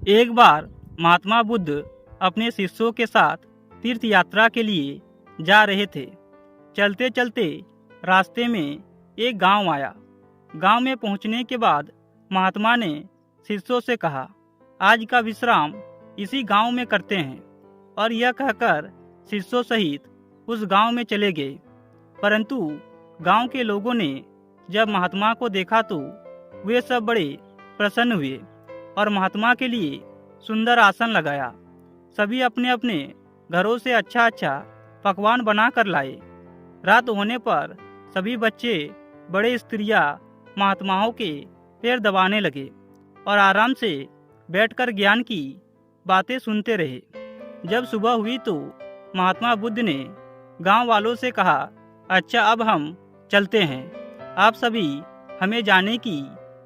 एक बार महात्मा बुद्ध अपने शिष्यों के साथ तीर्थ यात्रा के लिए जा रहे थे। चलते चलते रास्ते में एक गांव आया। गांव में पहुंचने के बाद महात्मा ने शिष्यों से कहा, आज का विश्राम इसी गांव में करते हैं। और यह कहकर शिष्यों सहित उस गांव में चले गए। परंतु गांव के लोगों ने जब महात्मा को देखा तो वे सब बड़े प्रसन्न हुए और महात्मा के लिए सुंदर आसन लगाया। सभी अपने अपने घरों से अच्छा अच्छा पकवान बना कर लाए। रात होने पर सभी बच्चे बड़े स्त्रियां महात्माओं के पैर दबाने लगे और आराम से बैठकर ज्ञान की बातें सुनते रहे। जब सुबह हुई तो महात्मा बुद्ध ने गांव वालों से कहा, अच्छा अब हम चलते हैं, आप सभी हमें जाने की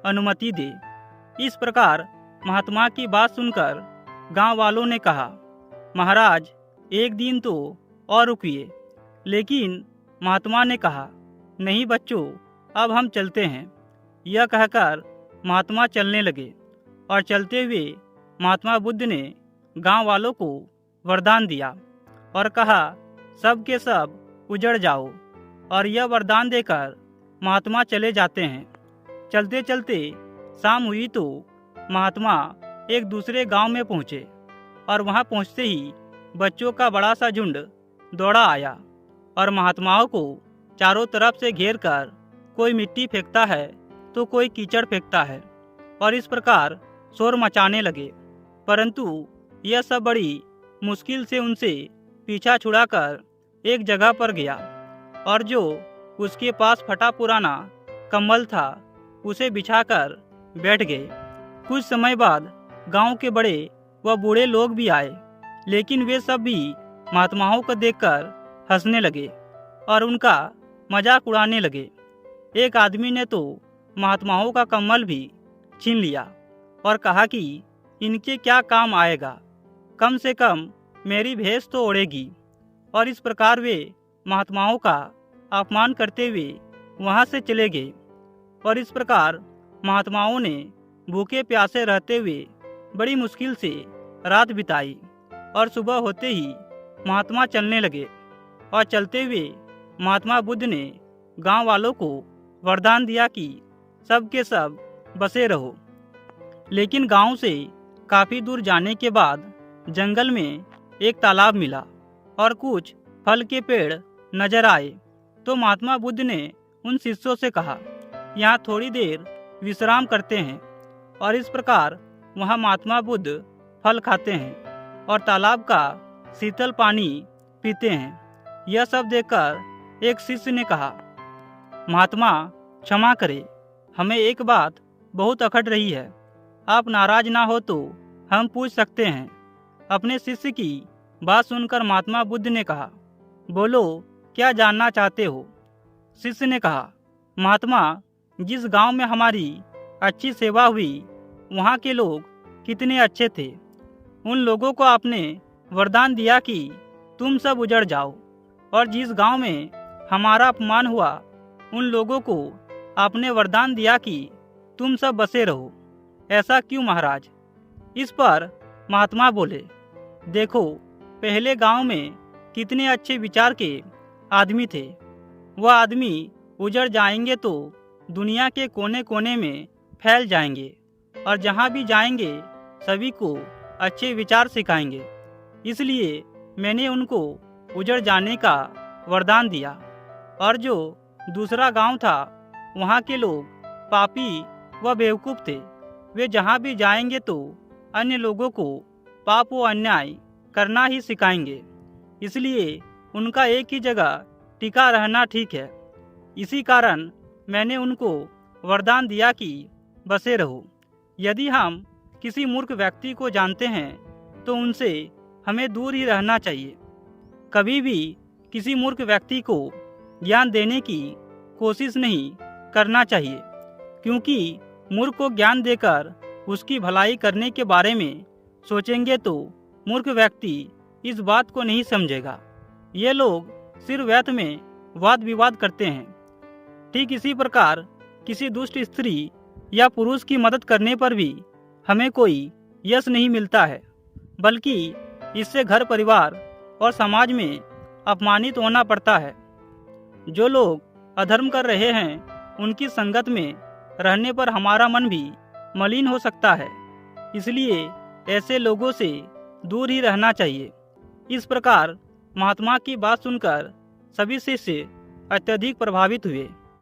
अनुमति दे। इस प्रकार महात्मा की बात सुनकर गांव वालों ने कहा, महाराज एक दिन तो और रुकिए। लेकिन महात्मा ने कहा, नहीं बच्चों, अब हम चलते हैं। यह कहकर महात्मा चलने लगे और चलते हुए महात्मा बुद्ध ने गांव वालों को वरदान दिया और कहा, सब के सब उजड़ जाओ। और यह वरदान देकर महात्मा चले जाते हैं। चलते चलते शाम हुई तो महात्मा एक दूसरे गांव में पहुंचे और वहां पहुंचते ही बच्चों का बड़ा सा झुंड दौड़ा आया और महात्माओं को चारों तरफ से घेर कर कोई मिट्टी फेंकता है तो कोई कीचड़ फेंकता है और इस प्रकार शोर मचाने लगे। परंतु यह सब बड़ी मुश्किल से उनसे पीछा छुड़ाकर एक जगह पर गया और जो उसके पास फटा पुराना कंबल था उसे बिछाकर बैठ गए। कुछ समय बाद गांव के बड़े व बूढ़े लोग भी आए, लेकिन वे सब भी महात्माओं को देखकर हंसने लगे और उनका मजाक उड़ाने लगे। एक आदमी ने तो महात्माओं का कंबल भी छीन लिया और कहा कि इनके क्या काम आएगा, कम से कम मेरी भैंस तो ओढ़ेगी। और इस प्रकार वे महात्माओं का अपमान करते हुए वहां से चले गए। और इस प्रकार महात्माओं ने भूखे प्यासे रहते हुए बड़ी मुश्किल से रात बिताई और सुबह होते ही महात्मा चलने लगे। और चलते हुए महात्मा बुद्ध ने गांव वालों को वरदान दिया कि सब के सब बसे रहो। लेकिन गांव से काफी दूर जाने के बाद जंगल में एक तालाब मिला और कुछ फल के पेड़ नजर आए। तो महात्मा बुद्ध ने उन शिष्यों से कहा, यहाँ थोड़ी देर विश्राम करते हैं। और इस प्रकार वहाँ महात्मा बुद्ध फल खाते हैं और तालाब का शीतल पानी पीते हैं। यह सब देखकर एक शिष्य ने कहा, महात्मा क्षमा करें, हमें एक बात बहुत अखट रही है, आप नाराज ना हो तो हम पूछ सकते हैं। अपने शिष्य की बात सुनकर महात्मा बुद्ध ने कहा, बोलो क्या जानना चाहते हो। शिष्य ने कहा, महात्मा जिस गांव में हमारी अच्छी सेवा हुई वहां के लोग कितने अच्छे थे। उन लोगों को आपने वरदान दिया कि तुम सब उजड़ जाओ। और जिस गांव में हमारा अपमान हुआ उन लोगों को आपने वरदान दिया कि तुम सब बसे रहो। ऐसा क्यों महाराज। इस पर महात्मा बोले, देखो पहले गांव में कितने अच्छे विचार के आदमी थे। वह आदमी उजड़ जाएंगे तो दुनिया के कोने कोने में फैल जाएंगे और जहाँ भी जाएंगे सभी को अच्छे विचार सिखाएंगे। इसलिए मैंने उनको उजड़ जाने का वरदान दिया। और जो दूसरा गांव था वहाँ के लोग पापी व बेवकूफ़ थे। वे जहाँ भी जाएंगे तो अन्य लोगों को पाप व अन्याय करना ही सिखाएंगे। इसलिए उनका एक ही जगह टिका रहना ठीक है। इसी कारण मैंने उनको वरदान दिया कि बसे रहो। यदि हम किसी मूर्ख व्यक्ति को जानते हैं तो उनसे हमें दूर ही रहना चाहिए। कभी भी किसी मूर्ख व्यक्ति को ज्ञान देने की कोशिश नहीं करना चाहिए, क्योंकि मूर्ख को ज्ञान देकर उसकी भलाई करने के बारे में सोचेंगे तो मूर्ख व्यक्ति इस बात को नहीं समझेगा। ये लोग सिर व्यर्थ में वाद विवाद करते हैं। ठीक इसी प्रकार किसी दुष्ट स्त्री या पुरुष की मदद करने पर भी हमें कोई यश नहीं मिलता है, बल्कि इससे घर परिवार और समाज में अपमानित होना पड़ता है। जो लोग अधर्म कर रहे हैं उनकी संगत में रहने पर हमारा मन भी मलिन हो सकता है, इसलिए ऐसे लोगों से दूर ही रहना चाहिए। इस प्रकार महात्मा की बात सुनकर सभी शिष्य अत्यधिक प्रभावित हुए।